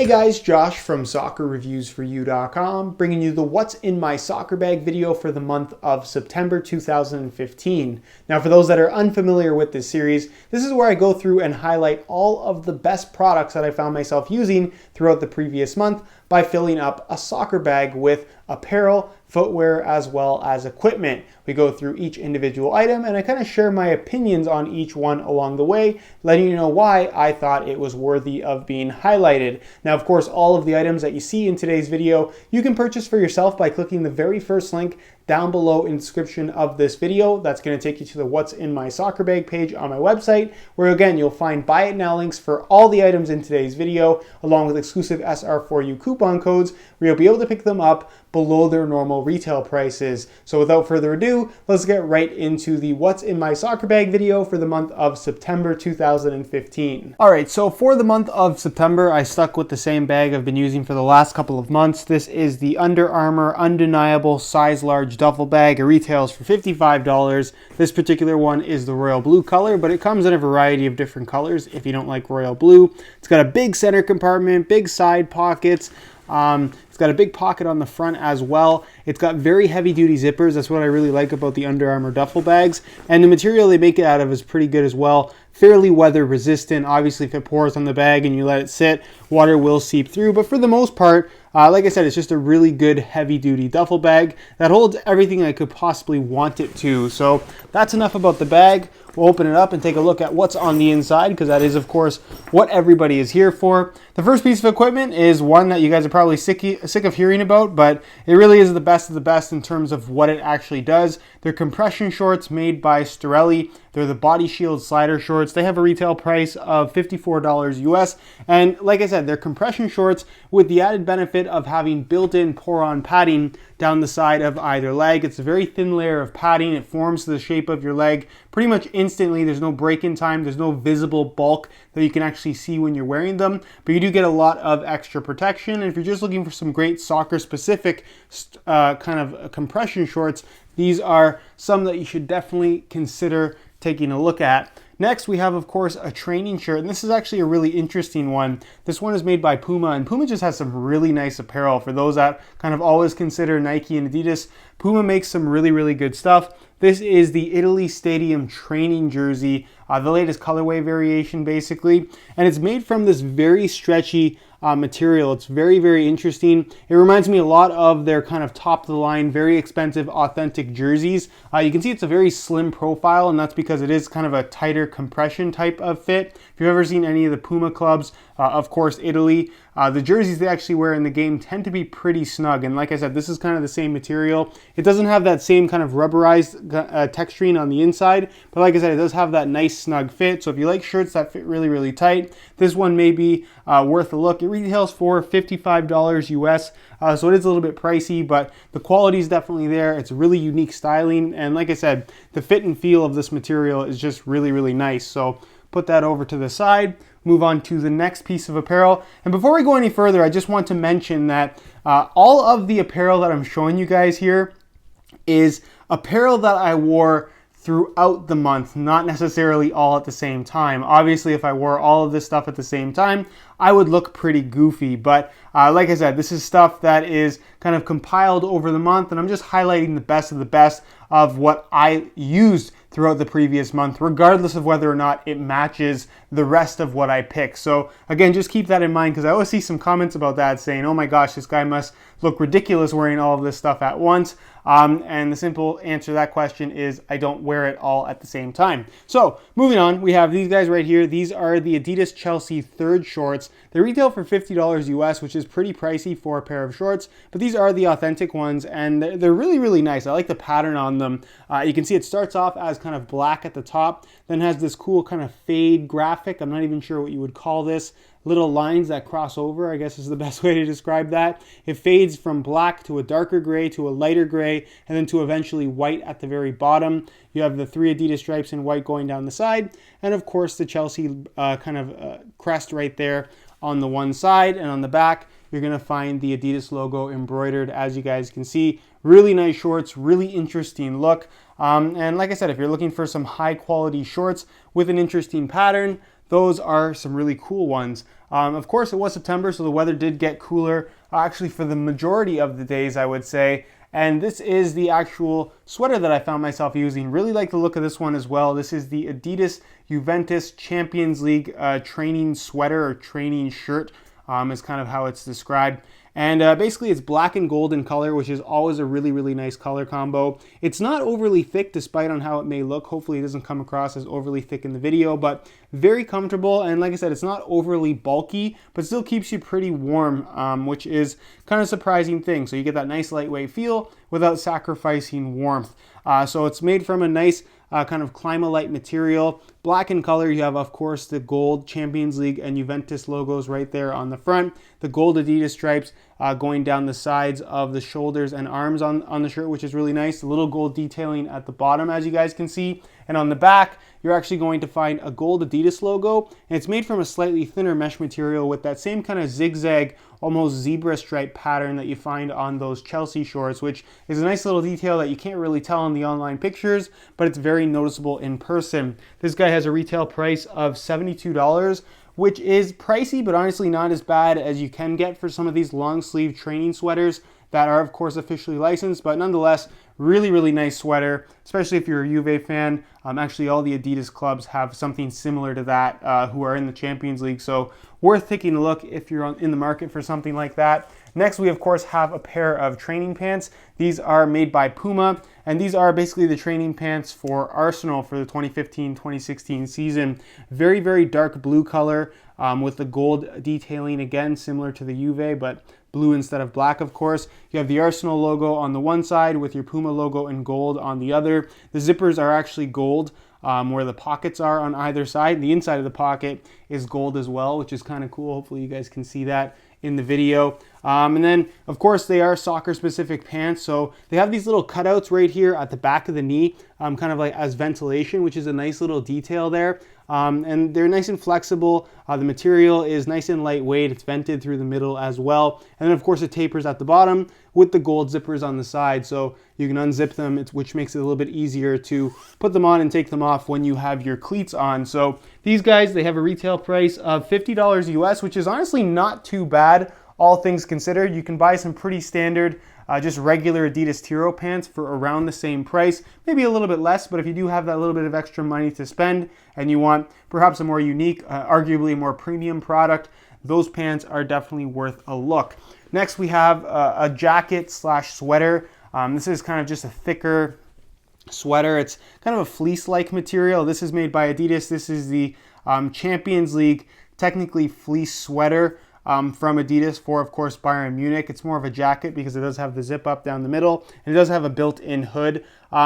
guys, Josh from SoccerReviewsForYou.com, bringing you the What's in My Soccer Bag video for the month of September 2015. Now, for those that are unfamiliar with this series, this is where I go through and highlight all of the best products that I found myself using throughout the previous month by filling up a soccer bag with apparel, footwear, as well as equipment. We go through each individual item and I kind of share my opinions on each one along the way, letting you know why I thought it was worthy of being highlighted. Now, of course, all of the items that you see in today's video, you can purchase for yourself by clicking the very first link down below in the description of this video. That's going to take you to the What's in My Soccer Bag page on my website, where again, you'll find buy it now links for all the items in today's video, along with exclusive SR4U coupon codes, where you'll be able to pick them up below their normal retail prices. So without further ado, let's get right into the What's in My Soccer Bag video for the month of September 2015. All right, so for the month of September, I stuck with the same bag I've been using for the last couple of months. This is the Under Armour Undeniable Size Large Duffel Bag. It retails for $55. This particular one is the royal blue color, but it comes in a variety of different colors if you don't like royal blue. It's got a big center compartment, big side pockets. It's got a big pocket on the front as well. It's got very heavy duty zippers. That's what I really like about the Under Armour duffel bags. And the material they make it out of is pretty good as well. Fairly weather resistant. Obviously, if it pours on the bag and you let it sit, water will seep through. But for the most part, like I said, it's just a really good heavy duty duffel bag that holds everything I could possibly want it to. So that's enough about the bag. We'll open it up and take a look at what's on the inside, because that is, of course, what everybody is here for. The first piece of equipment is one that you guys are probably sick of hearing about, but it really is the best of the best in terms of what it actually does. They're compression shorts made by Storelli. They're the Body Shield slider shorts. They have a retail price of $54 US. And like I said, they're compression shorts with the added benefit of having built-in pour-on padding down the side of either leg. It's a very thin layer of padding. It forms to the shape of your leg pretty much instantly. There's no break-in time. There's no visible bulk that you can actually see when you're wearing them, but you do get a lot of extra protection. And if you're just looking for some great soccer-specific kind of compression shorts, these are some that you should definitely consider taking a look at. Next, we have, of course, a training shirt, and this is actually a really interesting one. This one is made by Puma, and Puma just has some really nice apparel. For those that kind of always consider Nike and Adidas, Puma makes some really, really good stuff. This is the Italy Stadium training jersey, the latest colorway variation, basically, and it's made from this very stretchy material. It's very, very interesting. It reminds me a lot of their kind of top-of-the-line, very expensive, authentic jerseys. You can see it's a very slim profile, and that's because it is kind of a tighter compression type of fit. If you've ever seen any of the Puma clubs, of course, Italy, the jerseys they actually wear in the game tend to be pretty snug. And like I said, this is kind of the same material. It doesn't have that same kind of rubberized texturing on the inside, but like I said, it does have that nice snug fit. So if you like shirts that fit really, really tight, this one may be worth a look. It retails for $55 US, so it is a little bit pricey, but the quality is definitely there. It's really unique styling, and like I said, the fit and feel of this material is just really, really nice. So put that over to the side, move on to the next piece of apparel. And before we go any further, I just want to mention that all of the apparel that I'm showing you guys here is apparel that I wore throughout the month, not necessarily all at the same time. Obviously, if I wore all of this stuff at the same time, I would look pretty goofy. But like I said, this is stuff that is kind of compiled over the month, and I'm just highlighting the best of the best of what I used throughout the previous month, regardless of whether or not it matches the rest of what I pick. So again, just keep that in mind, because I always see some comments about that saying, oh my gosh, this guy must look ridiculous wearing all of this stuff at once. And the simple answer to that question is I don't wear it all at the same time. So moving on, we have these guys right here. These are the Adidas Chelsea third shorts. They retail for $50 US, which is pretty pricey for a pair of shorts, but these are the authentic ones, and they're really, really nice. I like the pattern on them. You can see it starts off as kind of black at the top, then has this cool kind of fade graphic. I'm not even sure what you would call this. Little lines that cross over, I guess is the best way to describe that. It fades from black to a darker gray to a lighter gray, and then to eventually white at the very bottom. You have the 3 Adidas stripes in white going down the side, and of course the Chelsea crest right there on the one side, and on the back you're going to find the Adidas logo embroidered, as you guys can see. Really nice shorts, really interesting look. And like I said, if you're looking for some high quality shorts with an interesting pattern, those are some really cool ones. Of course, it was September, so the weather did get cooler, actually for the majority of the days, I would say. And this is the actual sweater that I found myself using. Really like the look of this one as well. This is the Adidas Juventus Champions League training sweater or training shirt is kind of how it's described. And basically it's black and gold in color, which is always a really, really nice color combo. It's not overly thick despite on how it may look. Hopefully it doesn't come across as overly thick in the video, but very comfortable. And like I said, it's not overly bulky, but still keeps you pretty warm, which is kind of a surprising thing. So you get that nice lightweight feel without sacrificing warmth. So it's made from a nice kind of Climalite material. Black in color, you have, of course, the gold Champions League and Juventus logos right there on the front. The gold Adidas stripes going down the sides of the shoulders and arms on the shirt, which is really nice. A little gold detailing at the bottom, as you guys can see. And on the back, you're actually going to find a gold Adidas logo. And it's made from a slightly thinner mesh material with that same kind of zigzag, almost zebra stripe pattern that you find on those Chelsea shorts, which is a nice little detail that you can't really tell in the online pictures, but it's very noticeable in person. This guy has a retail price of $72, which is pricey, but honestly not as bad as you can get for some of these long sleeve training sweaters that are of course officially licensed, but nonetheless, really, really nice sweater, especially if you're a Juve fan. Actually, all the Adidas clubs have something similar to that who are in the Champions League, so worth taking a look if you're in the market for something like that. Next, we of course have a pair of training pants. These are made by Puma, and these are basically the training pants for Arsenal for the 2015-2016 season. Very, very dark blue color with the gold detailing, again, similar to the Juve, but blue instead of black, of course. You have the Arsenal logo on the one side with your Puma logo in gold on the other. The zippers are actually gold where the pockets are on either side. The inside of the pocket is gold as well, which is kind of cool. Hopefully you guys can see that in the video. And then, of course, they are soccer-specific pants, so they have these little cutouts right here at the back of the knee, kind of like as ventilation, which is a nice little detail there. And they're nice and flexible. The material is nice and lightweight. It's vented through the middle as well. And then, of course, it tapers at the bottom with the gold zippers on the side, so you can unzip them, which makes it a little bit easier to put them on and take them off when you have your cleats on. So these guys, they have a retail price of $50 US, which is honestly not too bad, all things considered. You can buy some pretty standard, just regular Adidas Tiro pants for around the same price, maybe a little bit less, but if you do have that little bit of extra money to spend and you want perhaps a more unique, arguably more premium product, those pants are definitely worth a look. Next, we have a jacket slash sweater. This is kind of just a thicker sweater. It's kind of a fleece-like material. This is made by Adidas. This is the Champions League, technically fleece sweater from Adidas for, of course, Bayern Munich. It's more of a jacket because it does have the zip up down the middle, and it does have a built-in hood,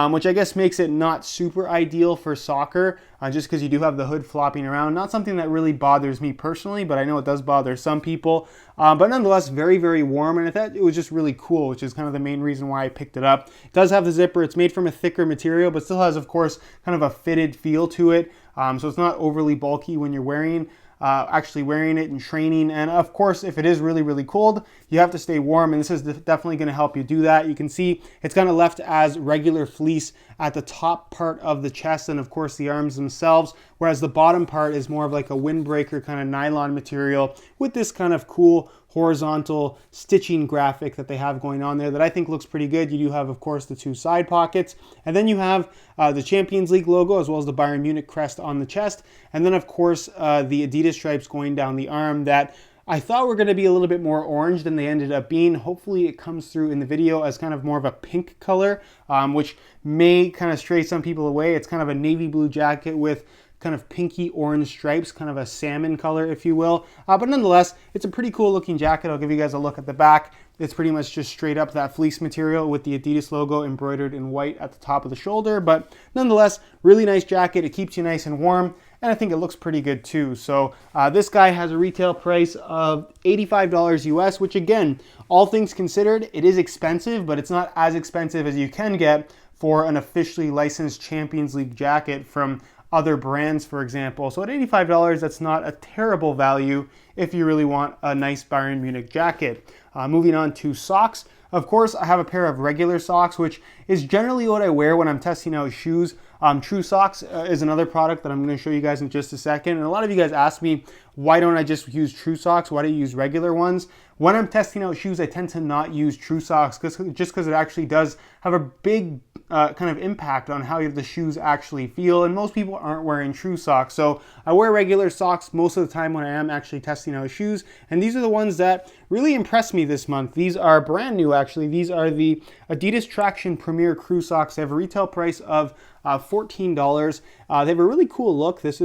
which I guess makes it not super ideal for soccer, just because you do have the hood flopping around. Not something that really bothers me personally, but I know it does bother some people. But nonetheless, very, very warm, and I thought it was just really cool, which is kind of the main reason why I picked it up. It does have the zipper. It's made from a thicker material, but still has, of course, kind of a fitted feel to it. So it's not overly bulky when you're actually wearing it in training. And of course, if it is really, really cold, you have to stay warm, and this is definitely going to help you do that. You can see it's kind of left as regular fleece at the top part of the chest and of course the arms themselves, whereas the bottom part is more of like a windbreaker kind of nylon material with this kind of cool horizontal stitching graphic that they have going on there that I think looks pretty good. You do have, of course, the two side pockets, and then you have the Champions League logo as well as the Bayern Munich crest on the chest, and then of course the Adidas stripes going down the arm that I thought were going to be a little bit more orange than they ended up being. Hopefully it comes through in the video as kind of more of a pink color, which may kind of stray some people away. It's kind of a navy blue jacket with kind of pinky orange stripes, kind of a salmon color, if you will. But nonetheless, it's a pretty cool looking jacket. I'll give you guys a look at the back. It's pretty much just straight up that fleece material with the Adidas logo embroidered in white at the top of the shoulder. But nonetheless, really nice jacket. It keeps you nice and warm, and I think it looks pretty good too. So this guy has a retail price of $85 US, which again, all things considered, it is expensive, but it's not as expensive as you can get for an officially licensed Champions League jacket from other brands, for example. So at $85, that's not a terrible value if you really want a nice Bayern Munich jacket. Moving on to socks. Of course, I have a pair of regular socks, which is generally what I wear when I'm testing out shoes. True Socks is another product that I'm going to show you guys in just a second. And a lot of you guys ask me, why don't I just use True Socks? Why do you use regular ones? When I'm testing out shoes, I tend to not use True Socks just because it actually does have a big kind of impact on how the shoes actually feel, and most people aren't wearing True Socks. So I wear regular socks most of the time when I am actually testing out shoes, and these are the ones that really impressed me this month. These are brand new actually. These are the Adidas Traction Premier Crew Socks. They have a retail price of $14. They have a really cool look. This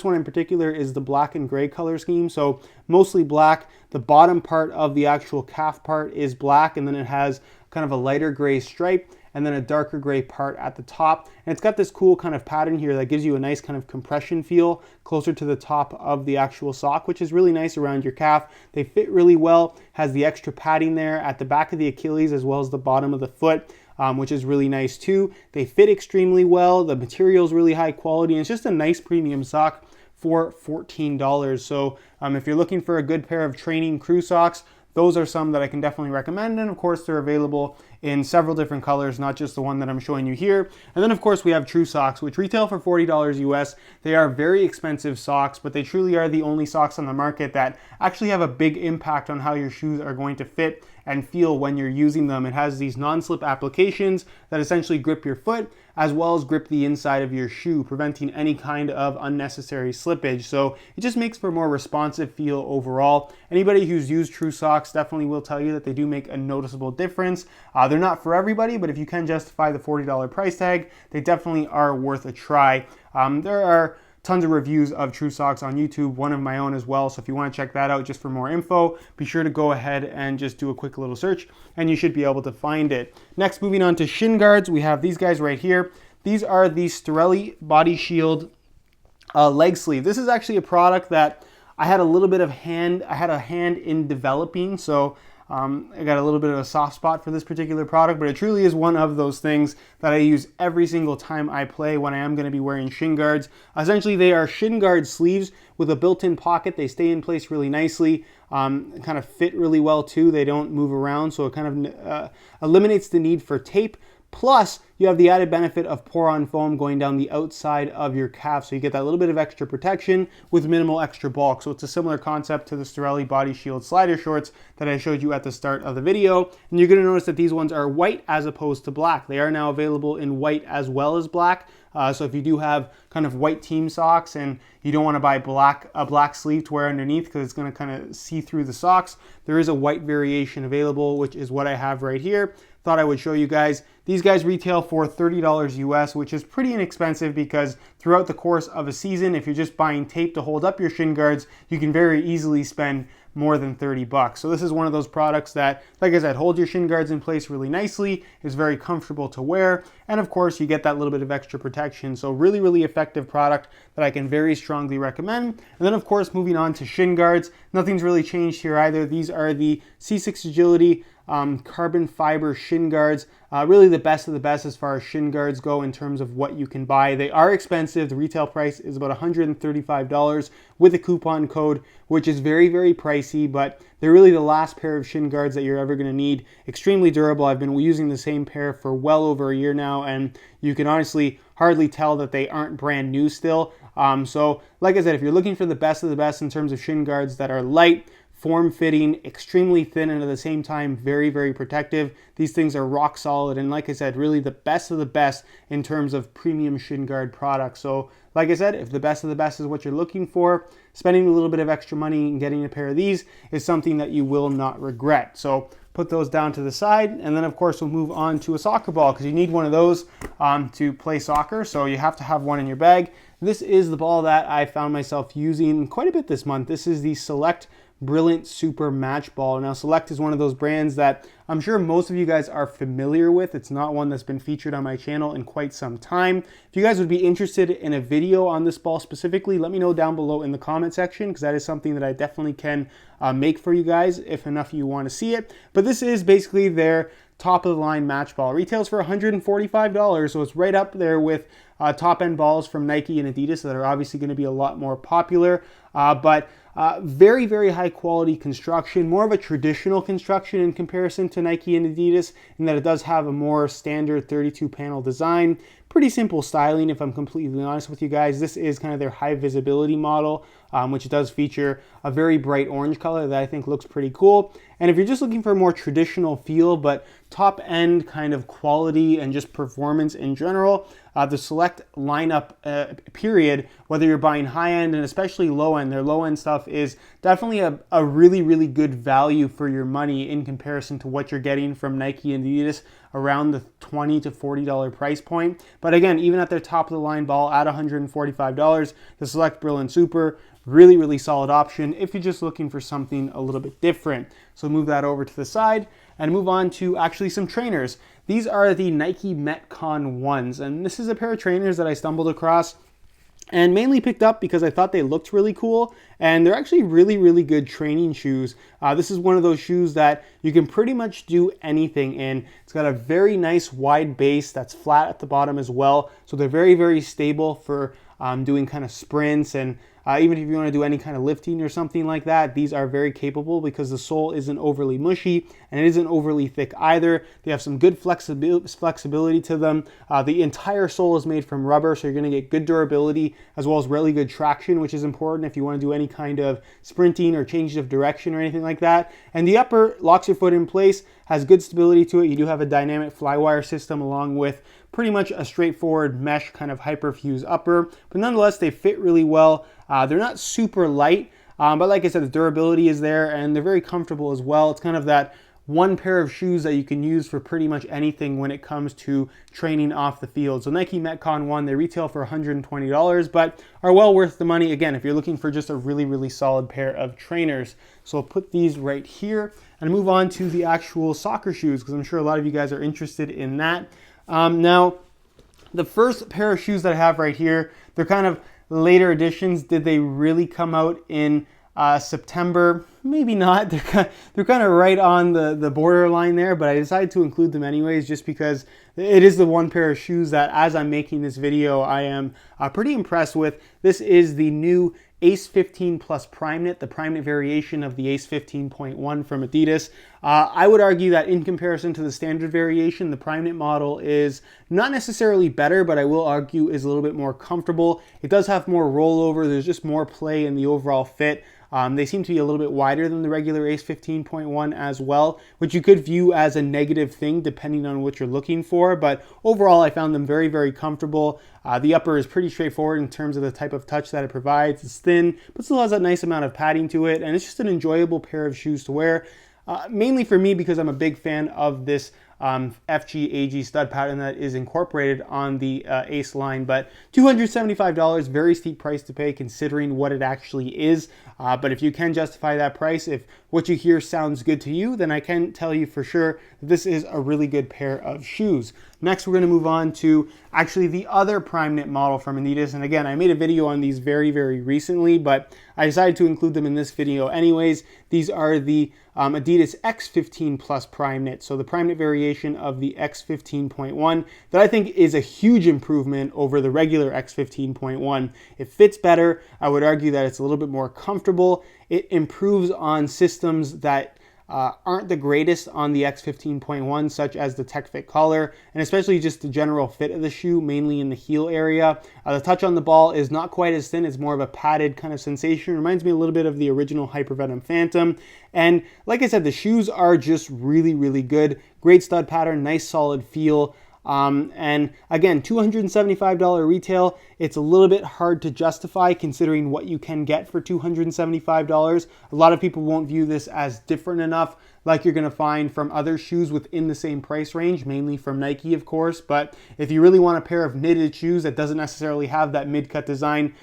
one in particular is the black and gray color scheme, so mostly black. The bottom part of the actual calf part is black, and then it has kind of a lighter gray stripe and then a darker gray part at the top. And it's got this cool kind of pattern here that gives you a nice kind of compression feel closer to the top of the actual sock, which is really nice around your calf. They fit really well, has the extra padding there at the back of the Achilles as well as the bottom of the foot, which is really nice too. They fit extremely well. The material is really high quality, and it's just a nice premium sock for $14. So if you're looking for a good pair of training crew socks, those are some that I can definitely recommend. And of course, they're available in several different colors, not just the one that I'm showing you here. And then of course we have True Socks, which retail for $40 US. They are very expensive socks, but they truly are the only socks on the market that actually have a big impact on how your shoes are going to fit and feel when you're using them. It has these non-slip applications that essentially grip your foot as well as grip the inside of your shoe, preventing any kind of unnecessary slippage. So it just makes for a more responsive feel overall. Anybody who's used True Socks definitely will tell you that they do make a noticeable difference. They're not for everybody, but if you can justify the $40 price tag, they definitely are worth a try. There are tons of reviews of True Socks on YouTube, one of my own as well. So if you want to check that out just for more info, be sure to go ahead and just do a quick little search and you should be able to find it. Next, moving on to Shin Guards, we have these guys right here. These are the Sterelli Body Shield leg sleeve. This is actually a product that I had a little bit of hand in developing. So I got a little bit of a soft spot for this particular product, but it truly is one of those things that I use every single time I play when I am going to be wearing Shin Guards. Essentially, they are Shin Guard sleeves with a built-in pocket. They stay in place really nicely, kind of fit really well too. They don't move around, so it kind of eliminates the need for tape. Plus, you have the added benefit of pour-on foam going down the outside of your calf, so you get that little bit of extra protection with minimal extra bulk. So it's a similar concept to the Sterelli Body Shield slider shorts that I showed you at the start of the video. And you're going to notice that these ones are white as opposed to black. They are now available in white as well as black. So if you do have kind of white team socks and you don't want to buy a black sleeve to wear underneath because it's going to kind of see through the socks, there is a white variation available, which is what I have right here. Thought I would show you guys. These guys retail for $30 US, which is pretty inexpensive because throughout the course of a season, if you're just buying tape to hold up your Shin Guards, you can very easily spend more than 30 bucks. So this is one of those products that, like I said, hold your Shin Guards in place really nicely, is very comfortable to wear, and of course you get that little bit of extra protection. So really, really effective product that I can very strongly recommend. And then of course, moving on to Shin Guards, nothing's really changed here either. These are the C6 Agility carbon fiber Shin Guards. Really the best of the best as far as Shin Guards go in terms of what you can buy. They are expensive. The retail price is about $135 with a coupon code, which is very, very pricey, but they're really the last pair of Shin Guards that you're ever going to need. Extremely durable. I've been using the same pair for well over a year now, and you can honestly hardly tell that they aren't brand new still. So like I said, if you're looking for the best of the best in terms of Shin Guards that are light, form-fitting, extremely thin, and at the same time very, very protective, these things are rock solid, and like I said, really the best of the best in terms of premium Shin Guard products. So like I said, if the best of the best is what you're looking for, spending a little bit of extra money and getting a pair of these is something that you will not regret. So put those down to the side, and then of course we'll move on to a soccer ball, because you need one of those to play soccer, so you have to have one in your bag. This is the ball that I found myself using quite a bit this month. This is the Select Brilliant Supermatch ball. Now, Select is one of those brands that I'm sure most of you guys are familiar with. It's not one that's been featured on my channel in quite some time. If you guys would be interested in a video on this ball specifically, let me know down below in the comment section, because that is something that I definitely can make for you guys if enough of you want to see it. But this is basically their top of the line match ball. Retails for $145, so it's right up there with top end balls from Nike and Adidas that are obviously going to be a lot more popular, but very, very high quality construction, more of a traditional construction in comparison to Nike and Adidas, in that it does have a more standard 32 panel design, pretty simple styling, if I'm completely honest with you guys. This is kind of their high visibility model, which does feature a very bright orange color that I think looks pretty cool. And if you're just looking for a more traditional feel, but top end kind of quality and just performance in general, the Select lineup period, whether you're buying high end and especially low end, their low end stuff is definitely a really, really good value for your money in comparison to what you're getting from Nike and Adidas around the $20 to $40 price point. But again, even at their top of the line ball at $145, the Select Brilliant Super, really, really solid option if you're just looking for something a little bit different. So move that over to the side and move on to actually some trainers. These are the Nike Metcon ones, and this is a pair of trainers that I stumbled across and mainly picked up because I thought they looked really cool, and they're actually really, really good training shoes. This is one of those shoes that you can pretty much do anything in. It's got a very nice wide base that's flat at the bottom as well, so they're very, very stable for doing kind of sprints, and even if you want to do any kind of lifting or something like that, these are very capable because the sole isn't overly mushy and it isn't overly thick either. They have some good flexibility to them. The entire sole is made from rubber, so you're going to get good durability as well as really good traction, which is important if you want to do any kind of sprinting or change of direction or anything like that. And the upper locks your foot in place, has good stability to it. You do have a dynamic flywire system along with pretty much a straightforward mesh kind of hyperfuse upper, but nonetheless they fit really well. They're not super light, but like I said, the durability is there and they're very comfortable as well. It's kind of that one pair of shoes that you can use for pretty much anything when it comes to training off the field. So Nike Metcon 1, they retail for $120, but are well worth the money, again, if you're looking for just a really, really solid pair of trainers. So I'll put these right here and move on to the actual soccer shoes, because I'm sure a lot of you guys are interested in that. Now, the first pair of shoes that I have right here, they're kind of later editions. Did they really come out in September? Maybe not. They're kind of right on the borderline there, but I decided to include them anyways just because it is the one pair of shoes that, as I'm making this video, I am pretty impressed with. This is the new Ace 15 Plus Primeknit, the Primeknit variation of the Ace 15.1 from Adidas. I would argue that in comparison to the standard variation, the Primeknit model is not necessarily better, but I will argue is a little bit more comfortable. It does have more rollover. There's just more play in the overall fit. They seem to be a little bit wider than the regular Ace 15.1 as well, which you could view as a negative thing depending on what you're looking for. But overall, I found them very, very comfortable. The upper is pretty straightforward in terms of the type of touch that it provides. It's thin, but still has a nice amount of padding to it. And it's just an enjoyable pair of shoes to wear. Mainly for me because I'm a big fan of this FG AG stud pattern that is incorporated on the Ace line, but $275, very steep price to pay considering what it actually is. But if you can justify that price, if what you hear sounds good to you, then I can tell you for sure that this is a really good pair of shoes. Next, we're going to move on to actually the other Primeknit model from Adidas. And again, I made a video on these very, very recently, but I decided to include them in this video anyways. These are the Adidas X15 Plus Primeknit. So the Primeknit variation of the X15.1 that I think is a huge improvement over the regular X15.1. It fits better. I would argue that it's a little bit more comfortable. It improves on systems that aren't the greatest on the X15.1, such as the Tech Fit collar, and especially just the general fit of the shoe, mainly in the heel area. The touch on the ball is not quite as thin. It's more of a padded kind of sensation. Reminds me a little bit of the original Hypervenom Phantom. And like I said, the shoes are just really, really good. Great stud pattern, nice solid feel. And again, $275 retail. It's a little bit hard to justify considering what you can get for $275. A lot of people won't view this as different enough, like you're going to find from other shoes within the same price range, mainly from Nike, of course. But if you really want a pair of knitted shoes that doesn't necessarily have that mid-cut design,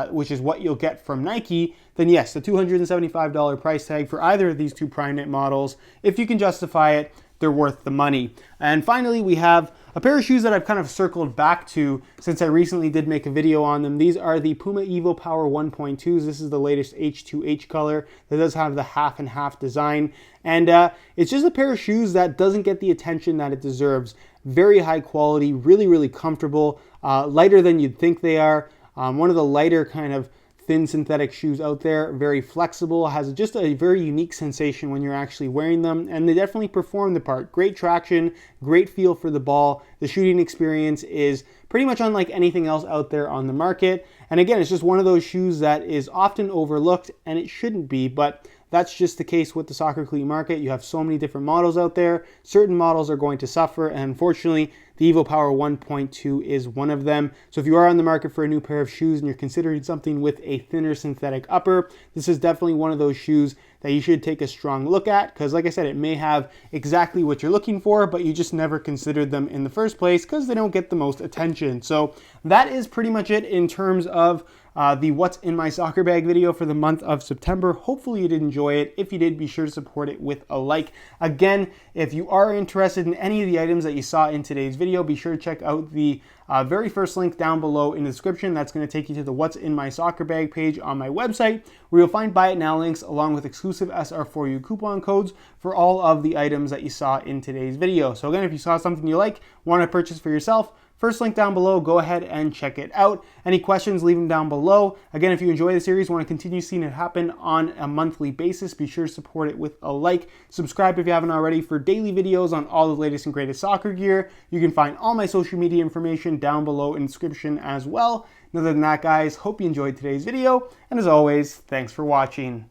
which is what you'll get from Nike, then yes, the $275 price tag for either of these two Primeknit models, if you can justify it, they're worth the money. And finally, we have a pair of shoes that I've kind of circled back to since I recently did make a video on them. These are the Puma Evopower 1.2s. This is the latest H2H color that does have the half and half design. And it's just a pair of shoes that doesn't get the attention that it deserves. Very high quality, really, really comfortable, lighter than you'd think they are. One of the lighter kind of thin synthetic shoes out there. Very flexible, has just a very unique sensation when you're actually wearing them, and they definitely perform the part. Great traction, great feel for the ball. The shooting experience is pretty much unlike anything else out there on the market. And again, it's just one of those shoes that is often overlooked, and it shouldn't be, but that's just the case with the soccer cleat market. You have so many different models out there. Certain models are going to suffer, and unfortunately, the Evopower 1.2 is one of them. So if you are on the market for a new pair of shoes and you're considering something with a thinner synthetic upper, this is definitely one of those shoes that you should take a strong look at, because like I said, it may have exactly what you're looking for, but you just never considered them in the first place because they don't get the most attention. So that is pretty much it in terms of the What's in My Soccer Bag video for the month of September. Hopefully you did enjoy it. If you did, be sure to support it with a like. Again, if you are interested in any of the items that you saw in today's video, be sure to check out the very first link down below in the description. That's going to take you to the What's in My Soccer Bag page on my website, where you'll find Buy It Now links along with exclusive SR4U coupon codes for all of the items that you saw in today's video. So again, if you saw something you like, want to purchase for yourself, first link down below, go ahead and check it out. Any questions, leave them down below. Again, if you enjoy the series, want to continue seeing it happen on a monthly basis, be sure to support it with a like. Subscribe if you haven't already for daily videos on all the latest and greatest soccer gear. You can find all my social media information down below in the description as well. And other than that, guys, hope you enjoyed today's video. And as always, thanks for watching.